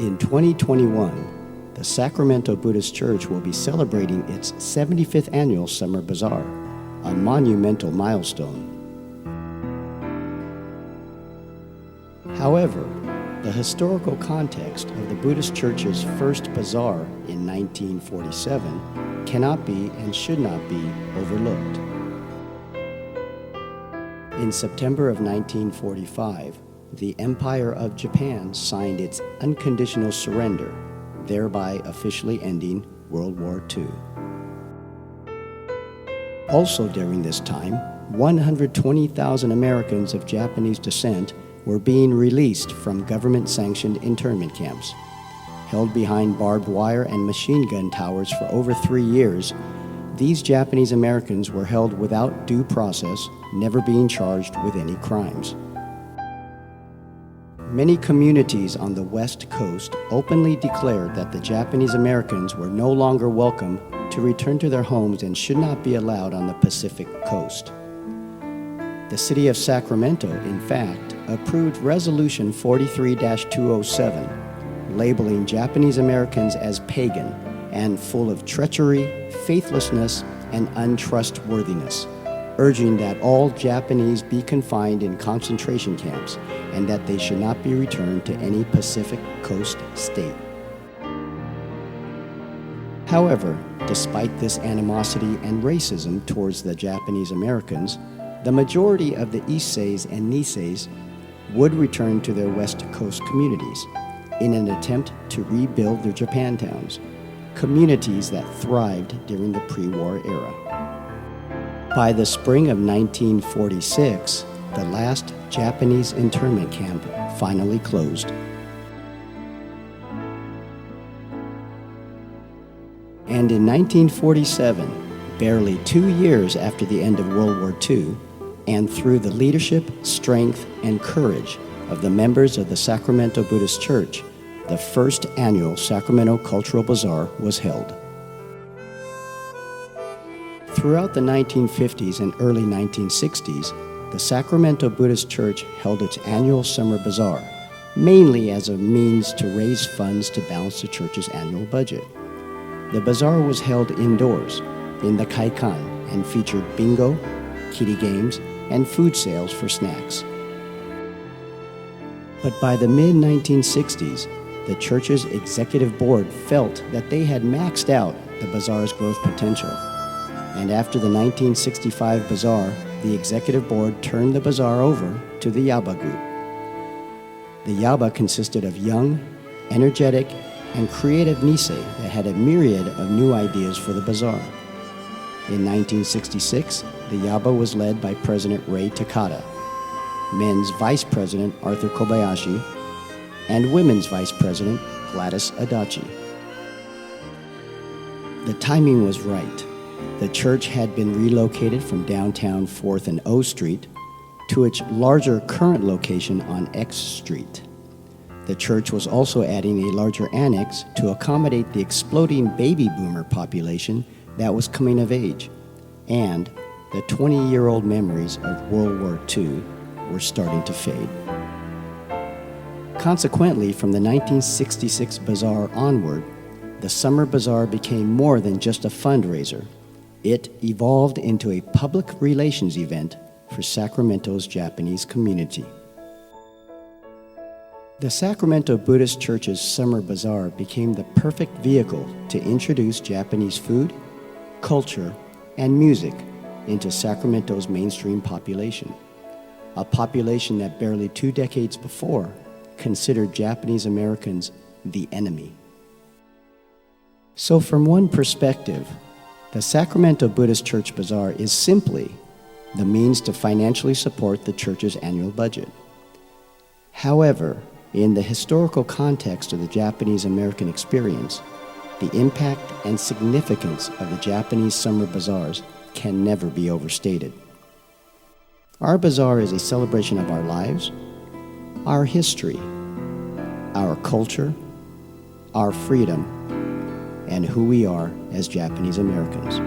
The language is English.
In 2021, the Sacramento Buddhist Church will be celebrating its 75th annual Summer Bazaar, a monumental milestone. However, the historical context of the Buddhist Church's first bazaar in 1947 cannot be and should not be overlooked. In September of 1945, the Empire of Japan signed its unconditional surrender, thereby officially ending World War II. Also during this time, 120,000 Americans of Japanese descent were being released from government-sanctioned internment camps. Held behind barbed wire and machine gun towers for over 3 years, these Japanese Americans were held without due process, never being charged with any crimes. Many communities on the West Coast openly declared that the Japanese Americans were no longer welcome to return to their homes and should not be allowed on the Pacific Coast. The city of Sacramento, in fact, approved Resolution 43-207, labeling Japanese Americans as pagan and full of treachery, faithlessness, and untrustworthiness, urging that all Japanese be confined in concentration camps and that they should not be returned to any Pacific Coast state. However, despite this animosity and racism towards the Japanese Americans, the majority of the Isseis and Niseis would return to their West Coast communities in an attempt to rebuild their Japantowns, communities that thrived during the pre-war era. By the spring of 1946, the last Japanese internment camp finally closed. And in 1947, barely 2 years after the end of World War II, and through the leadership, strength, and courage of the members of the Sacramento Buddhist Church, the first annual Sacramento Cultural Bazaar was held. Throughout the 1950s and early 1960s, the Sacramento Buddhist Church held its annual Summer Bazaar, mainly as a means to raise funds to balance the church's annual budget. The bazaar was held indoors, in the Kaikan, and featured bingo, kiddie games, and food sales for snacks. But by the mid-1960s, the church's executive board felt that they had maxed out the bazaar's growth potential. And after the 1965 bazaar, the executive board turned the bazaar over to the Yaba group. The Yaba consisted of young, energetic, and creative Nisei that had a myriad of new ideas for the bazaar. In 1966, the Yaba was led by President Ray Takada, men's vice president Arthur Kobayashi, and women's vice president Gladys Adachi. The timing was right. The church had been relocated from downtown 4th and O Street to its larger current location on X Street. The church was also adding a larger annex to accommodate the exploding baby boomer population that was coming of age, and the 20-year-old memories of World War II were starting to fade. Consequently, from the 1966 bazaar onward, the Summer Bazaar became more than just a fundraiser. It evolved into a public relations event for Sacramento's Japanese community. The Sacramento Buddhist Church's Summer Bazaar became the perfect vehicle to introduce Japanese food, culture, and music into Sacramento's mainstream population, a population that barely 2 decades before considered Japanese Americans the enemy. So from one perspective, the Sacramento Buddhist Church Bazaar is simply the means to financially support the church's annual budget. However, in the historical context of the Japanese American experience, the impact and significance of the Japanese summer bazaars can never be overstated. Our bazaar is a celebration of our lives, our history, our culture, our freedom, and who we are as Japanese Americans.